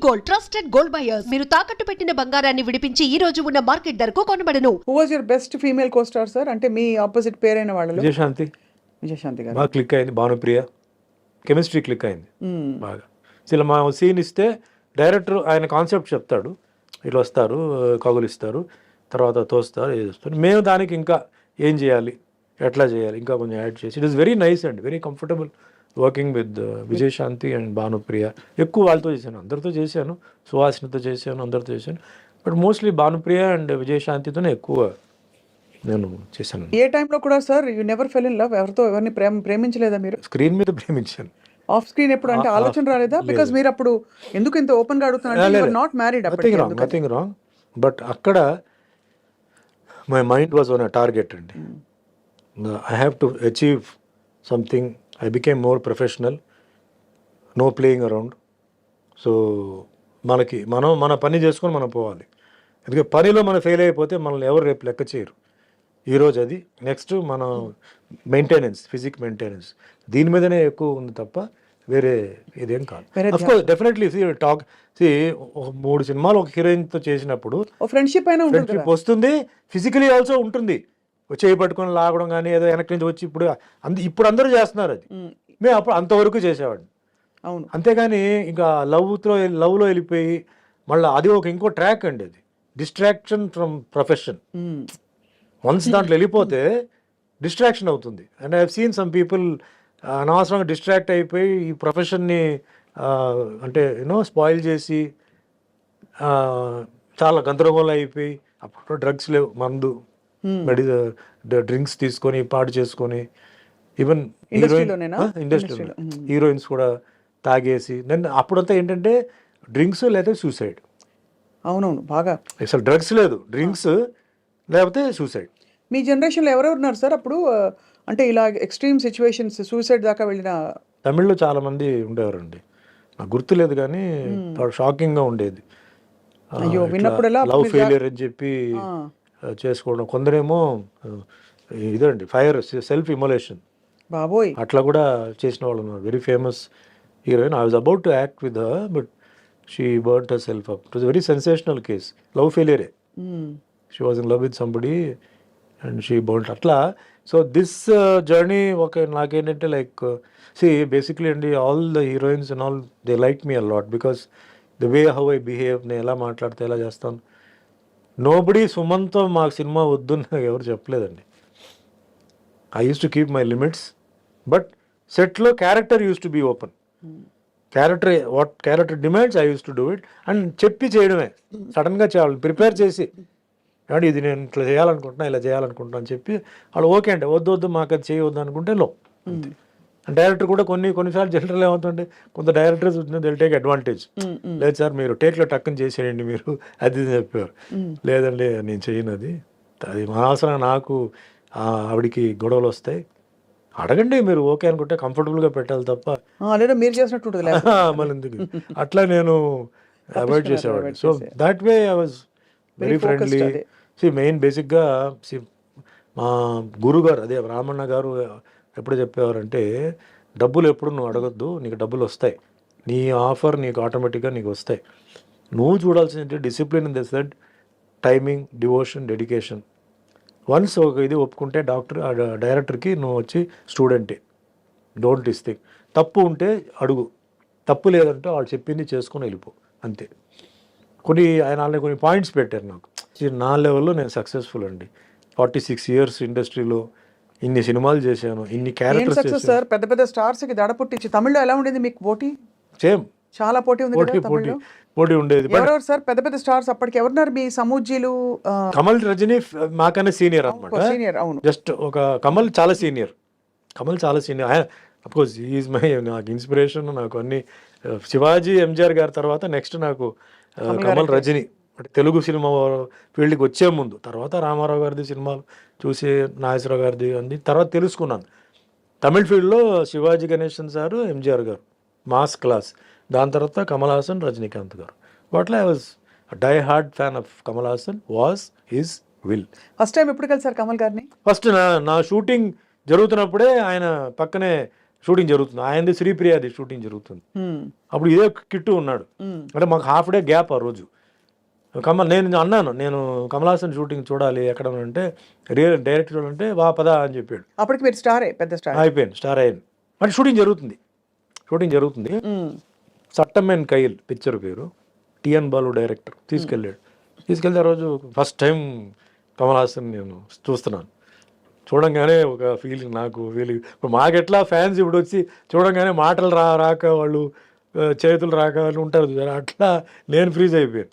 Gold trusted gold buyers మీరు తాకట్టు పెట్టిన బంగారాన్ని విడిపించి ఈ రోజు ఉన్న మార్కెట్ ధరకు కొనబడను. Who was your best female co star sir? అంటే మీ ఆపోజిట్ పేరైన వాళ్ళలో. విజయశాంతి విజయశాంతి గారు బాగా క్లిక్ అయింది, భానుప్రియ కెమిస్ట్రీ క్లిక్ అయింది బాగా. అసలు మా సీన్ ఇస్తే డైరెక్టర్ ఆయన కాన్సెప్ట్ చెప్తాడు, ఇట్లా వస్తారు, కగులిస్తారు, తర్వాత తోస్తారు, చేస్తారు. మేము దానికి ఇంకా ఏం చేయాలి, ఎట్లా చేయాలి, ఇంకా కొంచెం యాడ్ చేసి it is very nice and very comfortable working with Vijayashanti and Bhanupriya. ఎక్కువ వాళ్ళతో చేశాను, అందరితో చేశాను, సుహాసినితో చేశాను, అందరితో చేశాను, బట్ మోస్ట్లీ భానుప్రియ అండ్ విజయశాంతితోనే ఎక్కువ నేను చేశాను. ఏ టైంలో కూడా sir you never fell in love? ఎవరితో ఎవరిని ప్రేమించలేదా మీరు? స్క్రీన్ మీద ప్రేమించాను. ఆఫ్ స్క్రీన్ ఎప్పుడు అంటే ఆలోచన రాలేదా? బికాజ్ మీరు అప్పుడు ఎందుకు ఇంత ఓపెన్ గా అడుగుతున్నారు? Not married, nothing wrong, but అక్కడ my mind was on a target అండి. I have to achieve something. I became more professional, no playing around. So మన పని చేసుకొని మనం పోవాలి. ఎందుకంటే పనిలో మనం ఫెయిల్ అయిపోతే మనల్ని ఎవరు రేపు లెక్క చేయరు. ఈరోజు అది, నెక్స్ట్ మన మెయింటెనెన్స్, ఫిజిక్ మెయింటెనెన్స్, దీని మీదనే ఎక్కువ ఉంది తప్ప వేరే ఇదేం కాదు. అఫ్కోర్స్ డెఫినెట్లీ టాక్ 3 సినిమాలు ఒక హీరోయిన్తో చేసినప్పుడు ఫ్రెండ్షిప్ అయినా ఫ్రెండ్షిప్ వస్తుంది, ఫిజికలీ ఆల్సో ఉంటుంది. చేయి పట్టుకొని లాగడం కానీ ఏదో వెనక్కి నుంచి వచ్చి ఇప్పుడు అందరూ చేస్తున్నారు అది. మేము అప్పుడు అంతవరకు చేసేవాడిని. అవును. అంతేగాని ఇంకా లవ్లో వెళ్ళిపోయి మళ్ళీ అది ఇంకో ట్రాక్ అండి, అది డిస్ట్రాక్షన్ ఫ్రమ్ ప్రొఫెషన్. వన్స్ దాంట్లో వెళ్ళిపోతే డిస్ట్రాక్షన్ అవుతుంది. And I have seen some people అనవసరంగా డిస్ట్రాక్ట్ అయిపోయి ఈ ప్రొఫెషన్ని అంటే స్పాయిల్ చేసి చాలా గందరగోళం అయిపోయి, అప్పుడు డ్రగ్స్ లేవు, మందు డ్రింక్స్ తీసుకొని పాడు చేసుకొని, ఈవెన్ ఇండస్ట్రీలో హీరోయిన్స్ కూడా తాగేసి, నేను అప్పుడంతా ఏంటంటే డ్రింక్స్ లేదా సూసైడ్. అవునవును, బాగా అసలు డ్రగ్స్ లేదు, డ్రింక్స్ లేకపోతే సూసైడ్. మీ జనరేషన్లో ఎవరెవరు ఉన్నారు సార్ అప్పుడు? అంటే ఇలా ఎక్స్ట్రీమ్ సిచ్యువేషన్స్, సూసైడ్ దాకా వెళ్ళిన తమిళ్లో చాలా మంది ఉండేవారండి, నాకు గుర్తులేదు కానీ షాకింగ్గా ఉండేది. లవ్ ఫెయిలియర్ అని చెప్పి చేసుకోవడం, కొందరేమో ఇదండి ఫైర్, సెల్ఫ్ ఇమోలేషన్, బాబోయ్, అట్లా కూడా చేసిన వాళ్ళు ఉన్నారు. Very famous heroine. I was about to act with her, but she burnt herself up. It was very sensational case. Love ఫెయిలియరే, she was in love with somebody and she burnt అట్లా. So this journey నాకేంటంటే like basically అండి, all the heroines and all they like me a lot because the way how I behave, నేను ఎలా మాట్లాడితే ఎలా చేస్తాను. Nobody సుమన్తో మాకు cinema వద్దు నాకు ఎవరు చెప్పలేదండి. I use to keep my limits, but సెట్లో character use to be open. What character demands I use to do it and చెప్పి చేయడమే. సడన్గా చేయాలి, ప్రిపేర్ చేసి అంటే ఇది నేను ఇట్లా చేయాలనుకుంటున్నా, ఇలా చేయాలనుకుంటున్నా అని చెప్పి వాళ్ళు ఓకే అంటే వద్దు మాకు అది చేయవద్దు అనుకుంటే లో. డైరెక్టర్ కూడా కొన్నిసార్లు జనరల్ ఏమవుతుంటే కొంత డైరెక్టర్స్ దిల్ టేక్ అడ్వాంటేజ్. లేదు సార్ మీరు టేక్లో టక్కుని చేసేయండి మీరు, అది చెప్పారు. లేదండి నేను చేయను, అది మా అవసరం, నాకు ఆవిడికి గొడవలు వస్తాయి, అడగండి మీరు ఓకే అనుకుంటే కంఫర్టబుల్గా పెట్టాలి తప్ప మీరు చేసినట్టు మళ్ళీ ఎందుకు అట్లా నేను అవాయిడ్ చేసేవాడిని. So that way I was very friendly. Main బేసిక్గా మా గురుగారు, అదే రామన్న గారు ఎప్పుడు చెప్పేవారంటే, డబ్బులు ఎప్పుడు నువ్వు అడగొద్దు, నీకు డబ్బులు వస్తాయి, నీ ఆఫర్ నీకు ఆటోమేటిక్గా నీకు వస్తాయి. నువ్వు చూడాల్సింది discipline in the set, timing, devotion, dedication. Once ఒక ఇది ఒప్పుకుంటే డైరెక్టర్కి నువ్వు వచ్చి స్టూడెంటే, డోంట్ థింక్. తప్పు ఉంటే అడుగు, తప్పు లేదంటే వాళ్ళు చెప్పింది చేసుకొని వెళ్ళిపో, అంతే. ఆయన కొన్ని పాయింట్స్ పెట్టారు నాకు. నా లెవెల్లో నేను సక్సెస్ఫుల్ అండి. 46 years ఇండస్ట్రీలో ఇన్ని సినిమాలు చేశాను, ఇన్ని క్యారెక్టర్స్. సార్ పెద్ద పెద్ద స్టార్స్ కి దడ పుట్టించి తమిళ్లో ఎలా ఉండేది మీకు పోటీ? సేమ్, చాలా పోటీ ఉంది, పోటీ ఉండేది. ఎవరెవరు సార్ పెద్ద పెద్ద స్టార్స్ అప్పటికి? ఎవరున్నారు మీ సమూజీలు? కమల్, రజనీ మాకన్నా సీనియర్ అనమాట. సీనియర్, అవును. జస్ట్ కమల్ చాలా సీనియర్. అఫ్కోర్స్ ఈజ్ నాకు ఇన్స్పిరేషన్. నాకు అన్ని శివాజీ, ఎంజిఆర్ గారి తర్వాత నెక్స్ట్ నాకు కమల్, రజనీ. అంటే తెలుగు సినిమా ఫీల్డ్కి వచ్చే ముందు, తర్వాత రామారావు గారిది సినిమాలు చూసి, నాగేశ్వరరావు గారిది అన్ని తర్వాత తెలుసుకున్నాను. తమిళ్ ఫీల్డ్లో శివాజీ గణేశన్ సారు, ఎంజిఆర్ గారు మాస్ క్లాస్. దాని తర్వాత కమల్ హాసన్, రజనీకాంత్ గారు. వాటిలో I was die hard fan of Kamal Haasan, was his will. First time ఎప్పుడు కలిసారు కమల్ గారిని? ఫస్ట్ నా షూటింగ్ జరుగుతున్నప్పుడే ఆయన పక్కనే షూటింగ్ జరుగుతుంది, ఆయనది శ్రీప్రియాది షూటింగ్ జరుగుతుంది. అప్పుడు ఇదే కిట్టు ఉన్నాడు, అంటే మాకు హాఫ్ డే గ్యాప్ ఆ రోజు. నేను అన్నాను, నేను కమల్ హాసన్ షూటింగ్ చూడాలి ఎక్కడ అంటే, డైరెక్టర్ అంటే వా పదా అని చెప్పాడు. అప్పటికి మీరు స్టారే, పెద్ద స్టార్ అయిపోయింది, స్టార్ అయ్యింది. అంటే షూటింగ్ జరుగుతుంది. సట్టమెన్ కైల్ పిక్చర్ పేరు, టిఎన్ బాలు డైరెక్టర్ తీసుకెళ్తే ఆ రోజు ఫస్ట్ టైం కమల్ హాసన్ నేను చూస్తున్నాను. చూడంగానే ఒక ఫీలింగ్, ఇప్పుడు మాకెట్లా ఫ్యాన్స్ ఇప్పుడు వచ్చి చూడంగానే మాటలు రాక వాళ్ళు చేతులు రాక వాళ్ళు ఉంటారు చూసారా, అట్లా నేను ఫ్రీజ్ అయిపోయాను.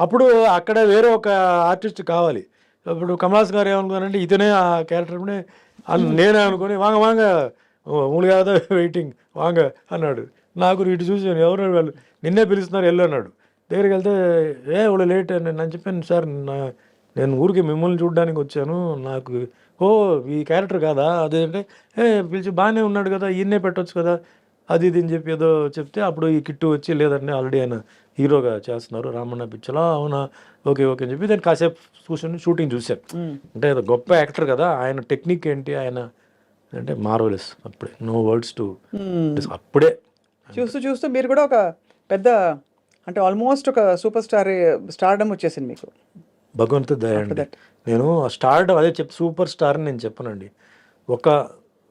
అప్పుడు అక్కడ వేరే ఒక ఆర్టిస్ట్ కావాలి. ఇప్పుడు కమల్ హాసన్ గారు ఏమనుకున్నారంటే ఇతనే ఆ క్యారెక్టర్నే నేనే అనుకుని వాంగ మూడు కాదా వెయిటింగ్ వాంగ అన్నాడు. నాకు ఇటు చూసాను, ఎవరు వాళ్ళు నిన్నే పిలుస్తున్నారు వెళ్ళు అన్నాడు. దగ్గరికి వెళ్తే వాళ్ళు లేట్ అని నేను చెప్పాను, సార్ నేను ఊరికి మిమ్మల్ని చూడడానికి వచ్చాను, నాకు ఈ క్యారెక్టర్ కాదా అదేంటే పిలిచి బాగానే ఉన్నాడు కదా ఈయన్నే పెట్టవచ్చు కదా అది ఇది అని చెప్పి ఏదో చెప్తే, అప్పుడు ఈ కిట్టు వచ్చి లేదండి ఆల్రెడీ ఆయన హీరోగా చేస్తున్నారు రామన్న పిక్చర్లో, అవునా ఓకే అని చెప్పి నేను కాసేపు కూర్చొని షూటింగ్ చూశాను. అంటే గొప్ప యాక్టర్ కదా, ఆయన టెక్నిక్ ఏంటి ఆయన అంటే మార్వెలస్. అప్పుడే నో వర్డ్స్ టు అప్పుడే చూస్తూ మీరు కూడా ఒక పెద్ద అంటే ఆల్మోస్ట్ ఒక సూపర్ స్టార్డమ్ వచ్చేసింది మీకు. భగవంతు దయ అండి. నేను స్టార్డమ్ అదే సూపర్ స్టార్ అని నేను చెప్పనండి,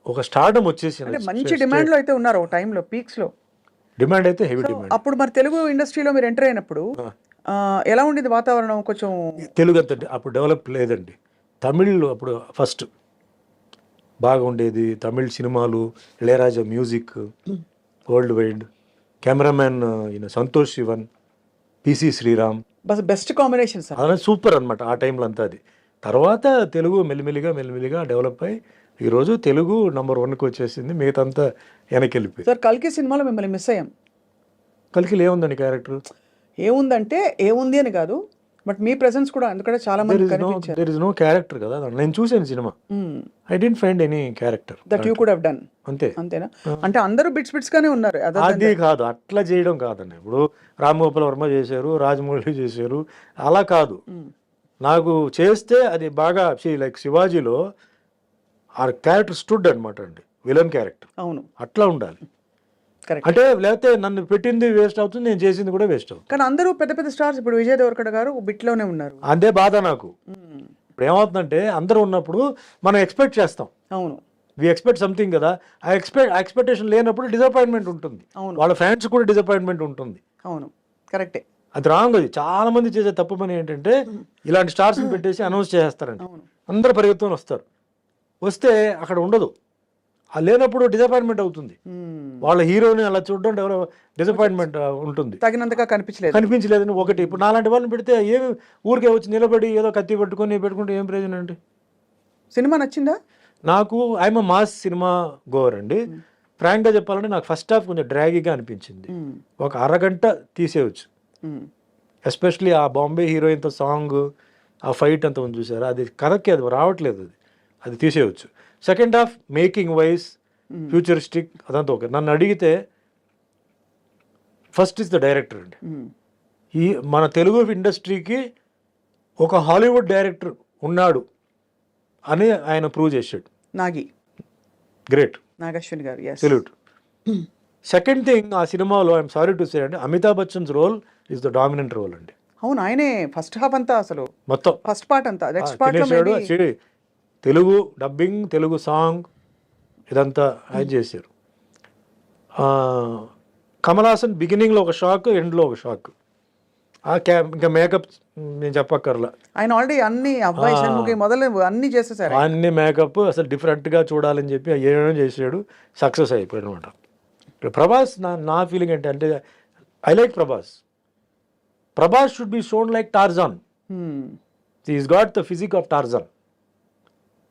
ఒక స్టార్డమ్ వచ్చేసి మంచి డిమాండ్ లో అయితే ఉన్నారు ఒక టైంలో, పీక్స్ లో డిమాండ్ అయితే హెవీ డిమాండ్. అప్పుడు మరి తెలుగు ఇండస్ట్రీలో మీరు ఎంటర్ అయినప్పుడు ఎలా ఉండేది వాతావరణం? కొంచెం తెలుగు అంత అప్పుడు డెవలప్ లేదండి. తమిళ్ అప్పుడు ఫస్ట్ బాగా ఉండేది, తమిళ్ సినిమాలు, Ilaiyaraaja music world wide, cameraman ఈయన Santosh Sivan, PC Sreeram, best combination sir, అదే సూపర్ అనమాట ఆ టైంలో అంతా. అది తర్వాత తెలుగు మెల్లిమెల్లిగా డెవలప్ అయ్యి ఈరోజు తెలుగు నంబర్ 1కి వచ్చేసింది, మిగతాంతా వెనక్కి వెళ్ళిపోయి. సార్ కల్కి సినిమాలో మిమ్మల్ని మిస్ అయ్యాం. కల్కిలో ఏముందండి క్యారెక్టర్? ఏముందంటే ఏముంది అని కాదు, బట్ మీ ప్రెసెన్స్ కూడా ఎందుకంటే చాలా మంది కనిపించారు. దేర్ ఇస్ నో క్యారెక్టర్ కదా, నేను చూసాను cinema, I didn't find any character that you could have done. అంతేనా? అంటే అందరూ బిట్స్ గానే ఉన్నారు. అది కాదు, అట్లా చేయడం కాదండి. ఇప్పుడు రామ్ గోపాల్ వర్మ చేశారు, రాజమౌళి చేశారు, అలా కాదు. నాకు చేస్తే అది బాగా లైక్ శివాజీలో ఆ క్యారెక్టర్ స్టూడ్ అనమాట అండి, విలన్ క్యారెక్టర్. అవును, అట్లా ఉండాలి. కరెక్ట్. అంటే లేకపోతే నన్ను పెట్టింది వేస్ట్ అవుతుంది, నేను చేసింది కూడా వేస్ట్ అవుతుంది. కానీ అందరూ పెద్ద స్టార్స్, ఇప్పుడు విజయ్ దేవరకొండ గారు బిట్లోనే ఉన్నారు. అదే బాధ నాకు. ఇప్పుడు ఏమవుతుందంటే అందరూ ఉన్నప్పుడు మనం ఎక్స్పెక్ట్ చేస్తాం. అవును, వి ఎక్స్పెక్ట్ సంథింగ్ కదా, ఆ ఎక్స్పెక్టేషన్ లేనప్పుడు డిసప్పాయింట్మెంట్ ఉంటుంది. అవును, వాళ్ళ ఫ్యాన్స్ కూడా డిసప్పాయింట్మెంట్ ఉంటుంది. అవును, కరెక్టే. అది రాంగ్. అది చాలా మంది చేసే తప్పు పని ఏంటంటే ఇలాంటి స్టార్స్ని పెట్టేసి అనౌన్స్ చేస్తారండి, అందరు పరిగెత్తుకొని వస్తే అక్కడ ఉండదు. లేనప్పుడు డిసప్పాయింట్మెంట్ అవుతుంది. వాళ్ళ హీరోని అలా చూడడం డిసప్పాయింట్మెంట్ ఉంటుంది. తగినంతగా కనిపించలేదని ఒకటి. ఇప్పుడు నాలాంటి వాళ్ళని పెడితే ఏమి ఊరికే వచ్చి నిలబడి ఏదో కత్తి పెట్టుకుంటే ఏం ప్రయోజనం అండి? సినిమా నచ్చిందా నాకు? ఐఎమ్ మాస్ సినిమా గోవర్ అండి. ఫ్రాంక్గా చెప్పాలంటే నాకు ఫస్ట్ హాఫ్ కొంచెం డ్రాగీగా అనిపించింది. ఒక అరగంట తీసేయచ్చు, ఎస్పెషలీ ఆ బాంబే హీరోయిన్తో సాంగ్, ఆ ఫైట్ అంతా ఉంది చూసారా, అది కథకి అది రావట్లేదు, అది తీసేయచ్చు. Second half making wise futuristic అదంతా ఓకే. నన్ను అడిగితే ఫస్ట్ ఇస్ ద డైరెక్టర్ అండి. మన తెలుగు ఇండస్ట్రీకి ఒక హాలీవుడ్ డైరెక్టర్ ఉన్నాడు అని ఆయన ప్రూవ్ చేశాడు. గ్రేట్ నాగశ్విన్ గారు, సెల్యూట్. సెకండ్ థింగ్, ఆ సినిమాలో ఐఎమ్ సారీ టు సే అండి, Amitabh Bachchan's role is the dominant role అండి. అవును, ఆయనే ఫస్ట్ హాఫ్ అంతా, అసలు మొత్తం ఫస్ట్ పార్ట్ అంతా, next part Telugu dubbing, Telugu song ఇదంతా ఆయన చేశారు. కమల్ హాసన్ బిగినింగ్లో ఒక షాక్, ఎండ్లో ఒక షాక్. ఇంకా మేకప్ నేను చెప్పక్కర్లా, ఆయన ఆల్రెడీ అన్ని అబ్బాయి షణ్ముఖి మొదలు అన్ని చేసేసారు. అన్ని మేకప్ అసలు డిఫరెంట్గా చూడాలని చెప్పి ఏమేమో చేసాడు, సక్సెస్ అయిపోయాడు అనమాట. ప్రభాస్ నా ఫీలింగ్ ఏంటంటే I like Prabhas should be shown like Tarzan. Is got the physique of Tarzan.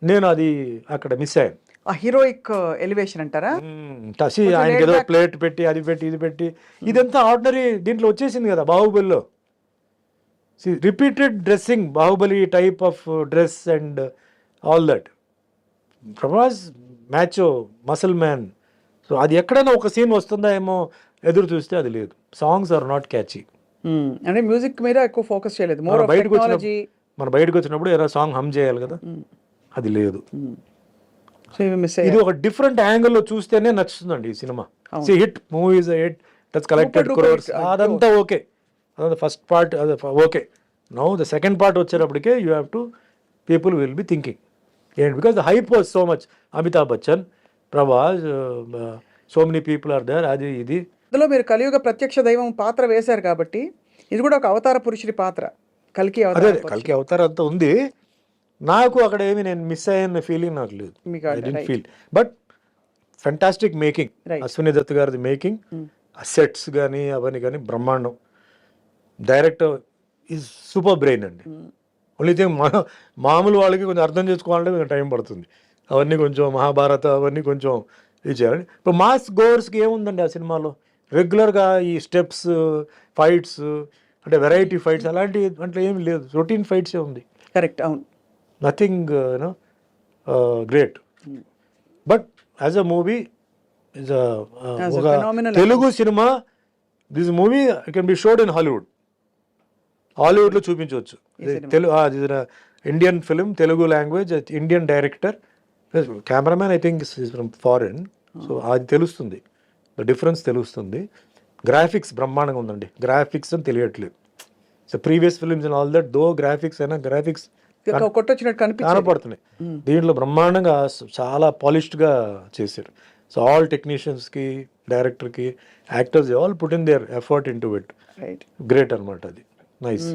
నేను అది అక్కడ మిస్ అయ్యాను. ఆ హీరోయిక్ ఎలివేషన్ అంటారా? ఆయనకి ఏదో ప్లేట్ పెట్టి అది పెట్టి ఇది పెట్టి ఇదంతా ఆర్డినరీ దీంట్లో వచ్చేసింది కదా బాహుబలిలో. Repeated dressing, Baahubali type of dress and all that. Prabhas మ్యాచో muscle man. So అది ఎక్కడైనా ఒక సీన్ వస్తుందా ఏమో ఎదురు చూస్తే అది లేదు. Songs are not catchy. అంటే మ్యూజిక్ మీద ఎక్కువ ఫోకస్ చేయలేదు. మన బయటకు వచ్చినప్పుడు ఏదో సాంగ్ హమ్ చేయాలి కదా, అది లేదు. సో ఇవి మిస్ ఇది అయ్యాయి. ఒక డిఫరెంట్ యాంగిల్లో చూస్తేనే నచ్చుతుందండి ఈ సినిమా. అవును. See hit movies hit that's collected Super duper crores, hit. అదంతా ఓకే, అదంతా ఫస్ట్ పార్ట్ అది okay. Now the second part వచ్చేటప్పటికే you have to people will be thinking ఏంటి, because the hype was so much. Amitabh Bachchan, Prabhas, so many people are there, అది ఇది. అందులో మీరు కలియుగ ప్రత్యక్ష దైవం పాత్ర వేశారు కాబట్టి ఇది కూడా ఒక అవతార పురుషుడి పాత్ర, కల్కి అదే అవతార అదే కల్కి అవతారం అంతా ఉంది. నాకు అక్కడ ఏమి నేను మిస్ అయ్యన్న ఫీలింగ్ నాకు లేదు. మీకు I didn't feel, but fantastic making. Right. Ashwini Dutt గారిది మేకింగ్, ఆ సెట్స్ కానీ అవన్నీ కానీ బ్రహ్మాండం. డైరెక్టర్ ఈజ్ సూపర్ బ్రెయిన్ అండి. ఓన్లీ థింగ్ మామూలు వాళ్ళకి కొంచెం అర్థం చేసుకోవాలంటే కొంచెం టైం పడుతుంది. అవన్నీ కొంచెం మహాభారత అవన్నీ కొంచెం ఇది చేయాలి. ఇప్పుడు మాస్ గోవర్స్కి ఏముందండి ఆ సినిమాలో, రెగ్యులర్గా ఈ స్టెప్స్ ఫైట్స్ అంటే వెరైటీ ఫైట్స్ అలాంటి అంటే ఏమి లేదు, రొటీన్ ఫైట్సే ఉంది. కరెక్ట్, అవును. Nothing you know great. But as a movie is As a ఒక phenomenal Telugu cinema, this movie can be showed in Hollywood. హాలీవుడ్లో చూపించవచ్చు. Indian film, Telugu language, Indian director, cameraman I think is from foreign. So అది తెలుస్తుంది, the difference తెలుస్తుంది. Graphics బ్రహ్మాండంగా ఉందండి. Graphics అని తెలియట్లేదు. So previous films and all that though graphics అయినా గ్రాఫిక్స్ కొట్టొచ్చినట్టు కనిపించింది. కనపడుతున్నాయి. దీంట్లో బ్రహ్మాండంగా చాలా పాలిష్డ్గా చేశారు. సో ఆల్ టెక్నీషియన్స్కి, డైరెక్టర్కి, actors all put in there effort in to it. Right. Great అనమాట అది. నైస్.